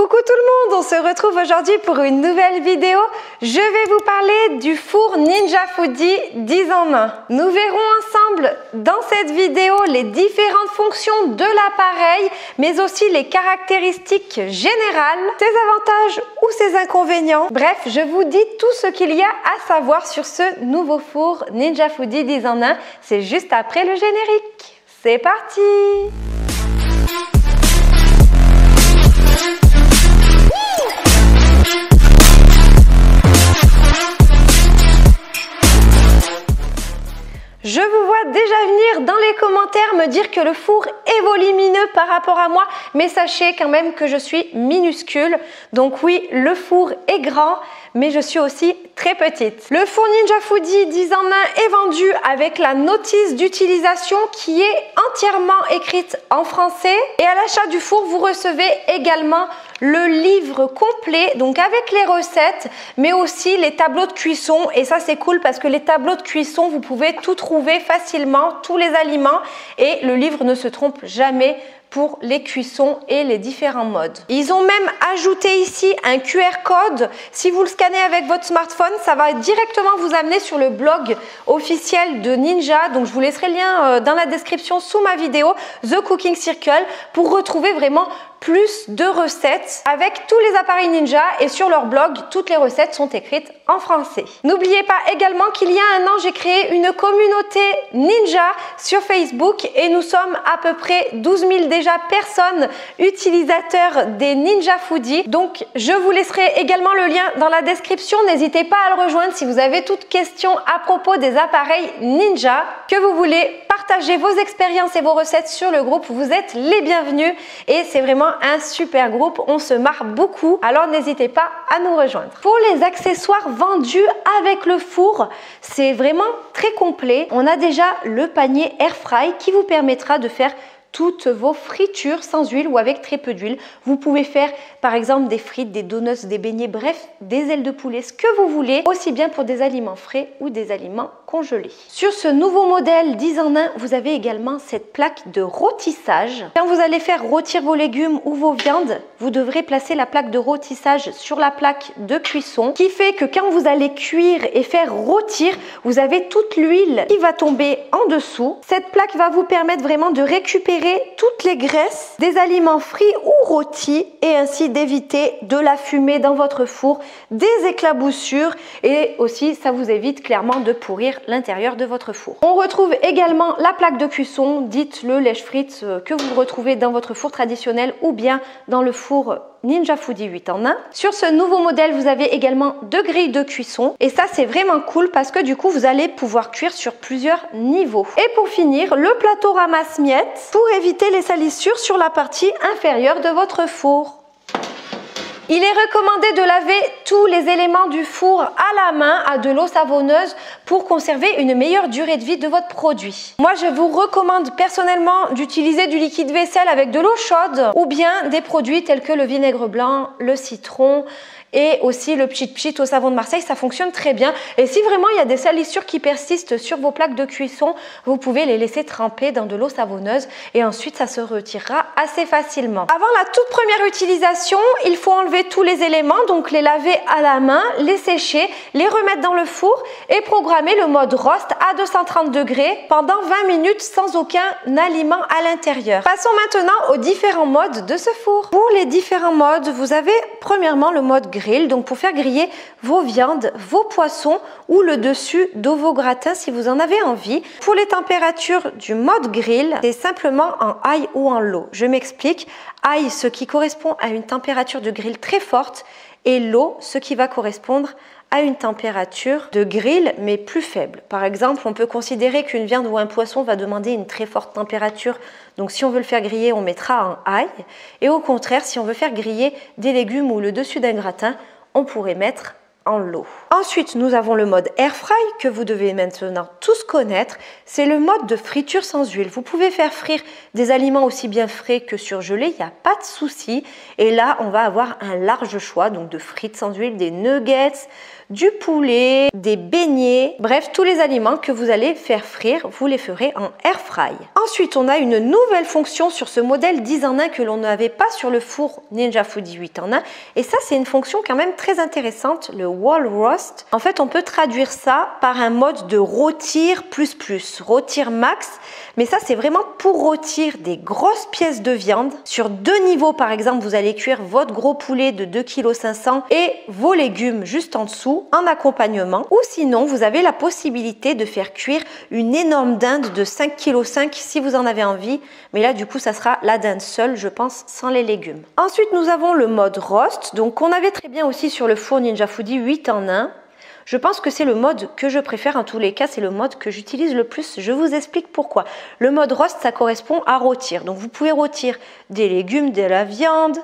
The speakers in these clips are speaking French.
Coucou tout le monde, on se retrouve aujourd'hui pour une nouvelle vidéo. Je vais vous parler du four Ninja Foodi 10 en 1. Nous verrons ensemble dans cette vidéo les différentes fonctions de l'appareil, mais aussi les caractéristiques générales, ses avantages ou ses inconvénients. Bref, je vous dis tout ce qu'il y a à savoir sur ce nouveau four Ninja Foodi 10 en 1. C'est juste après le générique. C'est parti! Je vous vois déjà venir dans les commentaires me dire que le four est volumineux par rapport à moi, mais sachez quand même que je suis minuscule. Donc oui, le four est grand, mais je suis aussi très petite. Le four Ninja Foodi 10 en 1 est vendu avec la notice d'utilisation qui est entièrement écrite en français. Et à l'achat du four, vous recevez également le livre complet, donc avec les recettes, mais aussi les tableaux de cuisson. Et ça, c'est cool parce que les tableaux de cuisson, vous pouvez tout trouver facilement, tous les aliments. Et le livre ne se trompe jamais pour les cuissons et les différents modes. Ils ont même ajouté ici un QR code. Si vous le scannez avec votre smartphone, ça va directement vous amener sur le blog officiel de Ninja. Donc je vous laisserai le lien dans la description sous ma vidéo, The Cooking Circle, pour retrouver vraiment plus de recettes avec tous les appareils Ninja, et sur leur blog, toutes les recettes sont écrites en français. N'oubliez pas également qu'il y a un an, j'ai créé une communauté Ninja sur Facebook et nous sommes à peu près 12 000 déjà personnes utilisateurs des Ninja Foodi. Donc je vous laisserai également le lien dans la description. N'hésitez pas à le rejoindre si vous avez toute question à propos des appareils Ninja, que vous voulez partager vos expériences et vos recettes sur le groupe. Vous êtes les bienvenus et c'est vraiment un super groupe, on se marre beaucoup, alors n'hésitez pas à nous rejoindre. Pour les accessoires vendus avec le four, c'est vraiment très complet. On a déjà le panier Air Fry qui vous permettra de faire toutes vos fritures sans huile ou avec très peu d'huile. Vous pouvez faire par exemple des frites, des donuts, des beignets, bref, des ailes de poulet, ce que vous voulez, aussi bien pour des aliments frais ou des aliments congelés. Sur ce nouveau modèle 10 en 1, vous avez également cette plaque de rôtissage. Quand vous allez faire rôtir vos légumes ou vos viandes, vous devrez placer la plaque de rôtissage sur la plaque de cuisson, qui fait que quand vous allez cuire et faire rôtir, vous avez toute l'huile qui va tomber en dessous. Cette plaque va vous permettre vraiment de récupérer toutes les graisses des aliments frits ou rôtis et ainsi d'éviter de la fumée dans votre four, des éclaboussures, et aussi ça vous évite clairement de pourrir l'intérieur de votre four. On retrouve également la plaque de cuisson, dite le lèche-frites, que vous retrouvez dans votre four traditionnel ou bien dans le four Ninja Foodi 8 en 1. Sur ce nouveau modèle, vous avez également deux grilles de cuisson et ça c'est vraiment cool parce que du coup vous allez pouvoir cuire sur plusieurs niveaux. Et pour finir, le plateau ramasse-miettes pour éviter les salissures sur la partie inférieure de votre four. Il est recommandé de laver tous les éléments du four à la main à de l'eau savonneuse pour conserver une meilleure durée de vie de votre produit. Moi, je vous recommande personnellement d'utiliser du liquide vaisselle avec de l'eau chaude ou bien des produits tels que le vinaigre blanc, le citron et aussi le pchit au savon de Marseille. Ça fonctionne très bien. Et si vraiment il y a des salissures qui persistent sur vos plaques de cuisson, vous pouvez les laisser tremper dans de l'eau savonneuse et ensuite ça se retirera assez facilement. Avant la toute première utilisation, il faut enlever tous les éléments, donc les laver à la main, les sécher, les remettre dans le four et programmer le mode roast à 230 degrés pendant 20 minutes sans aucun aliment à l'intérieur. Passons maintenant aux différents modes de ce four. Pour les différents modes, vous avez premièrement le mode grill, donc pour faire griller vos viandes, vos poissons ou le dessus de vos gratins si vous en avez envie. Pour les températures du mode grill, c'est simplement en high ou en low. Je m'explique. High, ce qui correspond à une température de grill très forte, et low, ce qui va correspondre à une température de grill mais plus faible. Par exemple, on peut considérer qu'une viande ou un poisson va demander une très forte température. Donc si on veut le faire griller, on mettra en high. Et au contraire, si on veut faire griller des légumes ou le dessus d'un gratin, on pourrait mettre en l'eau. Ensuite, nous avons le mode Air Fry que vous devez maintenant tous connaître. C'est le mode de friture sans huile. Vous pouvez faire frire des aliments aussi bien frais que surgelés, il n'y a pas de souci. Et là, on va avoir un large choix donc de frites sans huile, des nuggets, du poulet, des beignets, bref, tous les aliments que vous allez faire frire, vous les ferez en Air Fry. Ensuite, on a une nouvelle fonction sur ce modèle 10 en 1 que l'on n'avait pas sur le four Ninja Foodi 8 en 1. Et ça, c'est une fonction quand même très intéressante, le Wall Roast. En fait, on peut traduire ça par un mode de rôtir plus, rôtir max. Mais ça, c'est vraiment pour rôtir des grosses pièces de viande. Sur 2 niveaux, par exemple, vous allez cuire votre gros poulet de 2,5 kg et vos légumes juste en dessous en accompagnement. Ou sinon, vous avez la possibilité de faire cuire une énorme dinde de 5,5 kg si vous en avez envie. Mais là, du coup, ça sera la dinde seule, je pense, sans les légumes. Ensuite, nous avons le mode roast. Donc, on avait très bien aussi sur le four Ninja Foodi 8 en 1. Je pense que c'est le mode que je préfère en tous les cas, c'est le mode que j'utilise le plus. Je vous explique pourquoi. Le mode roast, ça correspond à rôtir. Donc vous pouvez rôtir des légumes, de la viande,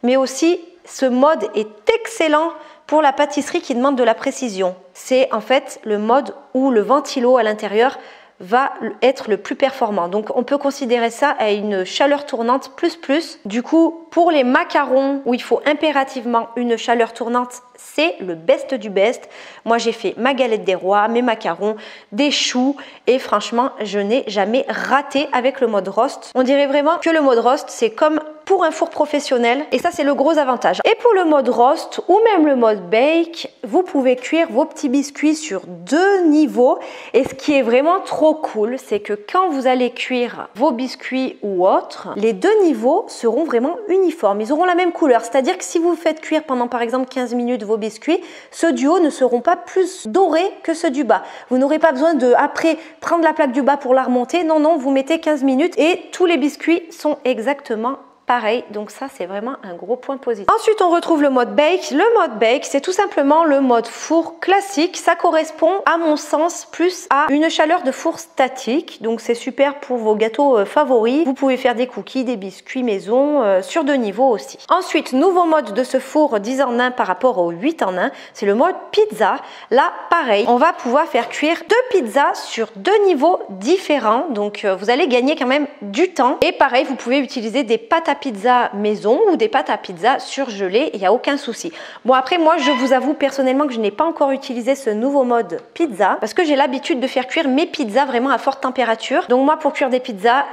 mais aussi ce mode est excellent pour la pâtisserie qui demande de la précision. C'est en fait le mode où le ventilo à l'intérieur va être le plus performant. Donc on peut considérer ça à une chaleur tournante plus. Du coup, pour les macarons où il faut impérativement une chaleur tournante, c'est le best du best. Moi, j'ai fait ma galette des rois, mes macarons, des choux et franchement, je n'ai jamais raté avec le mode roast. On dirait vraiment que le mode roast, c'est comme pour un four professionnel et ça, c'est le gros avantage. Et pour le mode roast ou même le mode bake, vous pouvez cuire vos petits biscuits sur 2 niveaux et ce qui est vraiment trop cool, c'est que quand vous allez cuire vos biscuits ou autres, les 2 niveaux seront vraiment uniformes. Ils auront la même couleur, c'est-à-dire que si vous faites cuire pendant par exemple 15 minutes vos biscuits, ceux du haut ne seront pas plus dorés que ceux du bas. Vous n'aurez pas besoin de, après, prendre la plaque du bas pour la remonter. Non, vous mettez 15 minutes et tous les biscuits sont exactement pareil, donc ça c'est vraiment un gros point positif. Ensuite on retrouve le mode bake. Le mode bake c'est tout simplement le mode four classique. Ça correspond à mon sens plus à une chaleur de four statique. Donc c'est super pour vos gâteaux favoris. Vous pouvez faire des cookies, des biscuits maison sur 2 niveaux aussi. Ensuite nouveau mode de ce four 10 en 1 par rapport au 8 en 1. C'est le mode pizza. Là pareil, on va pouvoir faire cuire 2 pizzas sur 2 niveaux différents. Donc vous allez gagner quand même du temps. Et pareil, vous pouvez utiliser des pâtes à pizza maison ou des pâtes à pizza surgelées, il n'y a aucun souci. Bon après moi je vous avoue personnellement que je n'ai pas encore utilisé ce nouveau mode pizza parce que j'ai l'habitude de faire cuire mes pizzas vraiment à forte température. Donc moi pour cuire des pizzas,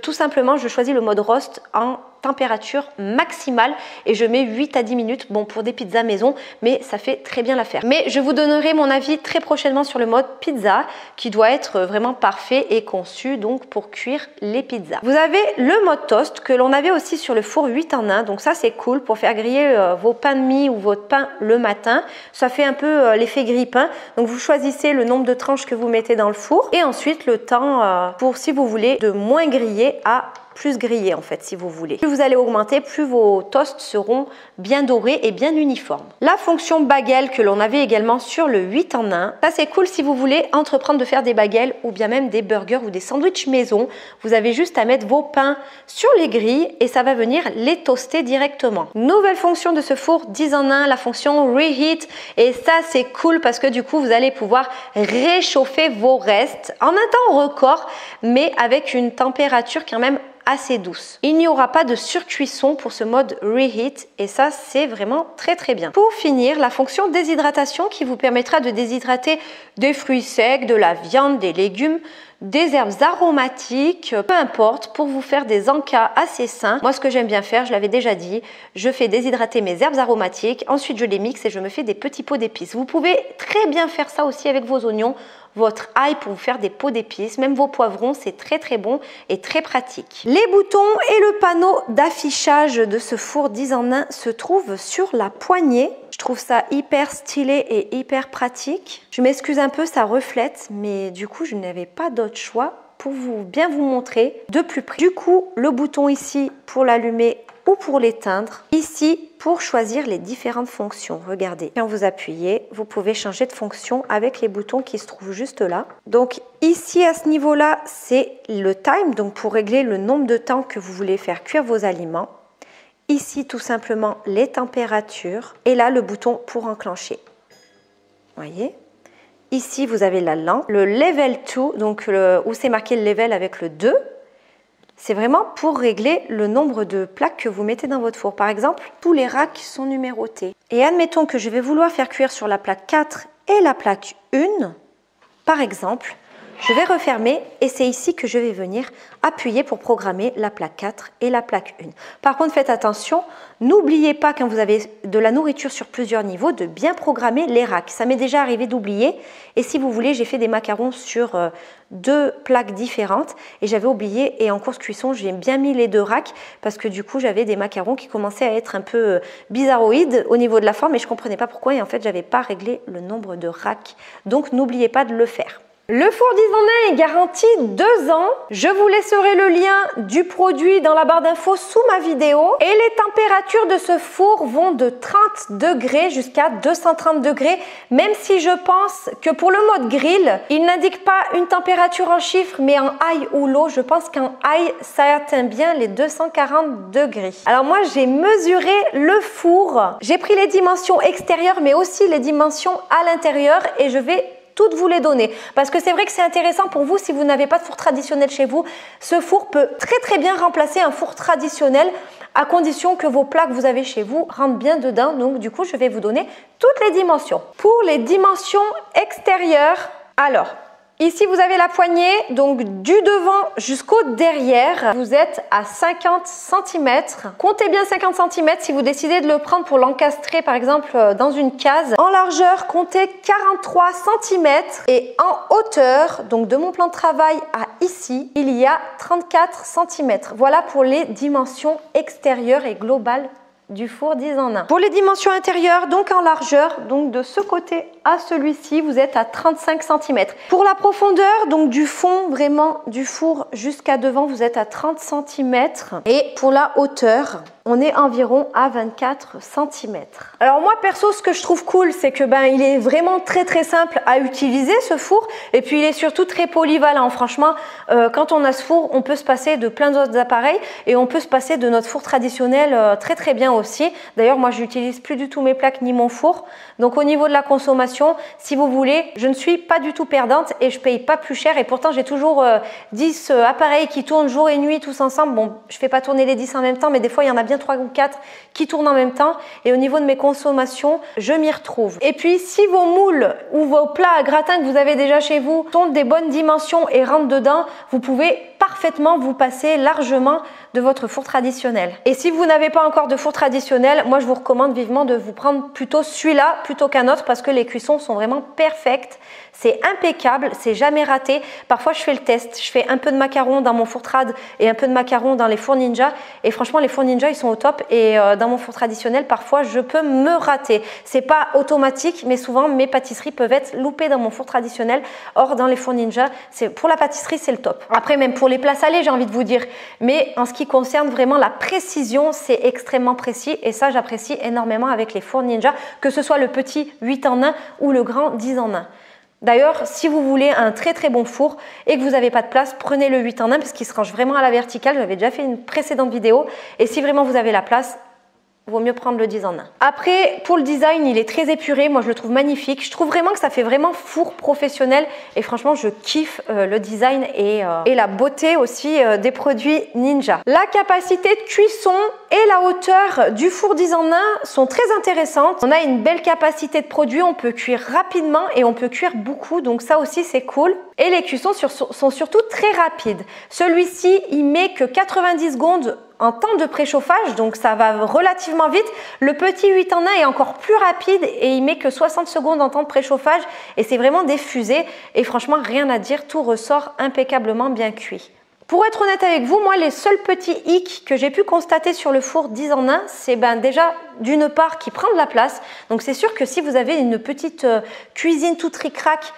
tout simplement je choisis le mode roast en température maximale et je mets 8 à 10 minutes bon pour des pizzas maison, mais ça fait très bien l'affaire. Mais je vous donnerai mon avis très prochainement sur le mode pizza qui doit être vraiment parfait et conçu donc pour cuire les pizzas. Vous avez le mode toast que l'on avait aussi sur le four 8 en 1, donc ça c'est cool pour faire griller vos pains de mie ou votre pain le matin. Ça fait un peu l'effet grille-pain, donc vous choisissez le nombre de tranches que vous mettez dans le four et ensuite le temps pour si vous voulez de moins griller à plus grillé en fait si vous voulez. Plus vous allez augmenter, plus vos toasts seront bien dorés et bien uniformes. La fonction bagel que l'on avait également sur le 8 en 1, ça c'est cool si vous voulez entreprendre de faire des bagels ou bien même des burgers ou des sandwichs maison. Vous avez juste à mettre vos pains sur les grilles et ça va venir les toaster directement. Nouvelle fonction de ce four 10 en 1, la fonction reheat et ça c'est cool parce que du coup vous allez pouvoir réchauffer vos restes en un temps record mais avec une température quand même assez douce. Il n'y aura pas de surcuisson pour ce mode reheat et ça c'est vraiment très bien. Pour finir, la fonction déshydratation qui vous permettra de déshydrater des fruits secs, de la viande, des légumes, des herbes aromatiques, peu importe, pour vous faire des encas assez sains. Moi ce que j'aime bien faire, je l'avais déjà dit, je fais déshydrater mes herbes aromatiques, ensuite je les mixe et je me fais des petits pots d'épices. Vous pouvez très bien faire ça aussi avec vos oignons, votre ail pour vous faire des pots d'épices, même vos poivrons, c'est très bon et très pratique. Les boutons et le panneau d'affichage de ce four 10 en 1 se trouvent sur la poignée. Je trouve ça hyper stylé et hyper pratique. Je m'excuse un peu, ça reflète, mais du coup, je n'avais pas d'autre choix pour bien vous montrer de plus près. Du coup, le bouton ici pour l'allumer ou pour l'éteindre. Ici, pour choisir les différentes fonctions. Regardez, quand vous appuyez, vous pouvez changer de fonction avec les boutons qui se trouvent juste là. Donc ici, à ce niveau-là, c'est le time, donc pour régler le nombre de temps que vous voulez faire cuire vos aliments. Ici, tout simplement, les températures. Et là, le bouton pour enclencher. voyez. Ici, vous avez la lampe, le level 2, donc où c'est marqué le level avec le 2. C'est vraiment pour régler le nombre de plaques que vous mettez dans votre four. Par exemple, tous les racks sont numérotés. Et admettons que je vais vouloir faire cuire sur la plaque 4 et la plaque 1, par exemple. Je vais refermer et c'est ici que je vais venir appuyer pour programmer la plaque 4 et la plaque 1. Par contre, faites attention, n'oubliez pas quand vous avez de la nourriture sur plusieurs niveaux de bien programmer les racks. Ça m'est déjà arrivé d'oublier et si vous voulez, j'ai fait des macarons sur 2 plaques différentes et j'avais oublié et en course cuisson, j'ai bien mis les 2 racks parce que du coup, j'avais des macarons qui commençaient à être un peu bizarroïdes au niveau de la forme et je ne comprenais pas pourquoi et en fait, je n'avais pas réglé le nombre de racks. Donc, n'oubliez pas de le faire. Le four 10 en 1 est garanti 2 ans. Je vous laisserai le lien du produit dans la barre d'infos sous ma vidéo. Et les températures de ce four vont de 30 degrés jusqu'à 230 degrés. Même si je pense que pour le mode grill, il n'indique pas une température en chiffres, mais en high ou low. Je pense qu'en high, ça atteint bien les 240 degrés. Alors moi, j'ai mesuré le four. J'ai pris les dimensions extérieures, mais aussi les dimensions à l'intérieur. Et je vais toutes vous les donner. Parce que c'est vrai que c'est intéressant pour vous si vous n'avez pas de four traditionnel chez vous. Ce four peut très bien remplacer un four traditionnel à condition que vos plats que vous avez chez vous rentrent bien dedans. Donc du coup, je vais vous donner toutes les dimensions. Pour les dimensions extérieures, alors ici, vous avez la poignée, donc du devant jusqu'au derrière. Vous êtes à 50 cm. Comptez bien 50 cm si vous décidez de le prendre pour l'encastrer, par exemple, dans une case. En largeur, comptez 43 cm. Et en hauteur, donc de mon plan de travail à ici, il y a 34 cm. Voilà pour les dimensions extérieures et globales du four 10 en 1. Pour les dimensions intérieures, donc en largeur, donc de ce côté à celui-ci, vous êtes à 35 cm. Pour la profondeur, donc du fond vraiment du four jusqu'à devant, vous êtes à 30 cm. Et pour la hauteur, on est environ à 24 cm. Alors moi perso, ce que je trouve cool, c'est que il est vraiment très simple à utiliser ce four et puis il est surtout très polyvalent. Franchement, quand on a ce four, on peut se passer de plein d'autres appareils et on peut se passer de notre four traditionnel très bien aussi. D'ailleurs, moi j'utilise plus du tout mes plaques ni mon four. Donc au niveau de la consommation, si vous voulez, je ne suis pas du tout perdante et je paye pas plus cher et pourtant j'ai toujours 10 appareils qui tournent jour et nuit tous ensemble. Bon, je fais pas tourner les 10 en même temps, mais des fois il y en a bien 3 ou 4 qui tournent en même temps et au niveau de mes consommations, je m'y retrouve. Et puis si vos moules ou vos plats à gratin que vous avez déjà chez vous sont des bonnes dimensions et rentrent dedans, vous pouvez parfaitement vous passer largement de votre four traditionnel. Et si vous n'avez pas encore de four traditionnel, moi je vous recommande vivement de vous prendre plutôt celui-là plutôt qu'un autre parce que les cuissons sont vraiment perfectes. C'est impeccable, c'est jamais raté. Parfois je fais le test, je fais un peu de macarons dans mon four trad et un peu de macarons dans les fours ninja et franchement les fours ninja ils sont au top et dans mon four traditionnel parfois je peux me rater. C'est pas automatique mais souvent mes pâtisseries peuvent être loupées dans mon four traditionnel. Or dans les fours ninja, pour la pâtisserie c'est le top. Après même pour les plats salés j'ai envie de vous dire, mais en ce qui concerne vraiment la précision, c'est extrêmement précis et ça j'apprécie énormément avec les fours ninja, que ce soit le petit 8 en 1 ou le grand 10 en 1. D'ailleurs, si vous voulez un très bon four et que vous n'avez pas de place, prenez le 8 en 1 parce qu'il se range vraiment à la verticale. J'avais déjà fait une précédente vidéo et si vraiment vous avez la place, vaut mieux prendre le 10 en 1. Après, pour le design, il est très épuré. Moi, je le trouve magnifique. Je trouve vraiment que ça fait vraiment four professionnel. Et franchement, je kiffe le design et la beauté aussi des produits Ninja. La capacité de cuisson et la hauteur du four 10 en 1 sont très intéressantes. On a une belle capacité de produit. On peut cuire rapidement et on peut cuire beaucoup. Donc ça aussi, c'est cool. Et les cuissons sont surtout très rapides. Celui-ci, il met que 90 secondes en temps de préchauffage, donc ça va relativement vite. Le petit 8 en 1 est encore plus rapide et il met que 60 secondes en temps de préchauffage et c'est vraiment des fusées et franchement rien à dire, tout ressort impeccablement bien cuit. Pour être honnête avec vous, moi les seuls petits hicks que j'ai pu constater sur le four 10 en 1, c'est déjà d'une part qui prend de la place. Donc c'est sûr que si vous avez une petite cuisine tout ric-rac,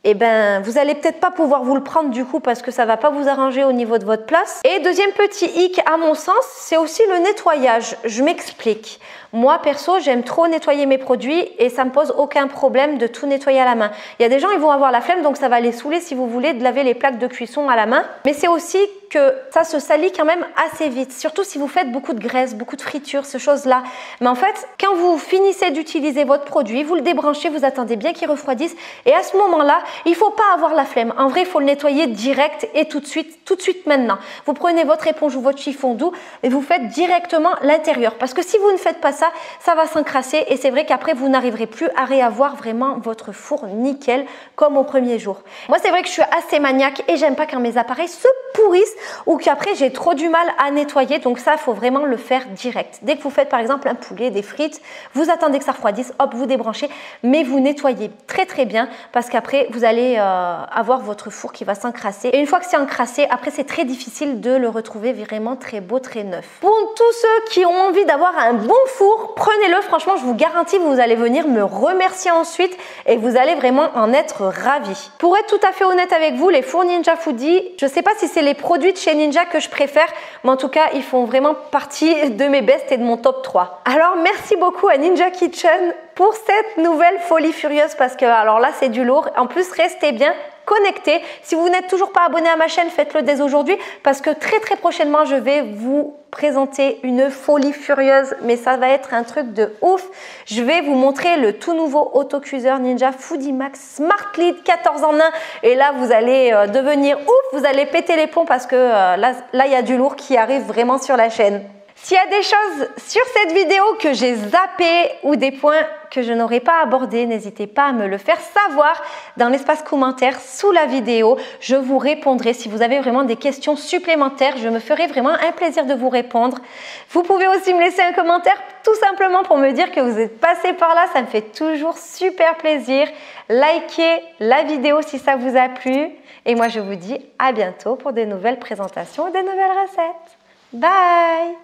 vous allez peut-être pas pouvoir vous le prendre du coup parce que ça va pas vous arranger au niveau de votre place. Et deuxième petit hic à mon sens, c'est aussi le nettoyage. Je m'explique. Moi perso, j'aime trop nettoyer mes produits et ça me pose aucun problème de tout nettoyer à la main. Il y a des gens, ils vont avoir la flemme donc ça va les saouler si vous voulez de laver les plaques de cuisson à la main. Mais c'est aussi que ça se salit quand même assez vite, surtout si vous faites beaucoup de graisse, beaucoup de friture, ces choses-là. Mais en fait, quand vous finissez d'utiliser votre produit, vous le débranchez, vous attendez bien qu'il refroidisse et à ce moment-là, il ne faut pas avoir la flemme. En vrai, il faut le nettoyer direct et tout de suite maintenant. Vous prenez votre éponge ou votre chiffon doux et vous faites directement l'intérieur parce que si vous ne faites pas ça, ça va s'encrasser et c'est vrai qu'après, vous n'arriverez plus à réavoir vraiment votre four nickel comme au premier jour. Moi, c'est vrai que je suis assez maniaque et j'aime pas quand mes appareils se pourrissent ou qu'après j'ai trop du mal à nettoyer, donc ça, il faut vraiment le faire direct. Dès que vous faites par exemple un poulet, des frites, vous attendez que ça refroidisse, hop, vous débranchez, mais vous nettoyez très bien parce qu'après vous allez avoir votre four qui va s'encrasser et une fois que c'est encrassé, après c'est très difficile de le retrouver vraiment très beau, très neuf. Pour tous ceux qui ont envie d'avoir un bon four, prenez-le, franchement je vous garantis, vous allez venir me remercier ensuite et vous allez vraiment en être ravis. Pour être tout à fait honnête avec vous, les fours Ninja Foodi, je ne sais pas si c'est les produits de chez Ninja que je préfère, mais en tout cas, ils font vraiment partie de mes bests et de mon top 3. Alors, merci beaucoup à Ninja Kitchen pour cette nouvelle folie furieuse parce que, alors là, c'est du lourd. En plus, restez bien connectés. Si vous n'êtes toujours pas abonné à ma chaîne, faites-le dès aujourd'hui parce que très prochainement, je vais vous présenter une folie furieuse, mais ça va être un truc de ouf. Je vais vous montrer le tout nouveau autocuiseur Ninja Foodi Max Smart Lid 14 en 1 et là vous allez devenir ouf, vous allez péter les plombs parce que là il y a du lourd qui arrive vraiment sur la chaîne. S'il y a des choses sur cette vidéo que j'ai zappé ou des points que je n'aurais pas abordés, n'hésitez pas à me le faire savoir dans l'espace commentaire sous la vidéo. Je vous répondrai. Si vous avez vraiment des questions supplémentaires, je me ferai vraiment un plaisir de vous répondre. Vous pouvez aussi me laisser un commentaire tout simplement pour me dire que vous êtes passé par là. Ça me fait toujours super plaisir. Likez la vidéo si ça vous a plu. Et moi, je vous dis à bientôt pour de nouvelles présentations et de nouvelles recettes. Bye!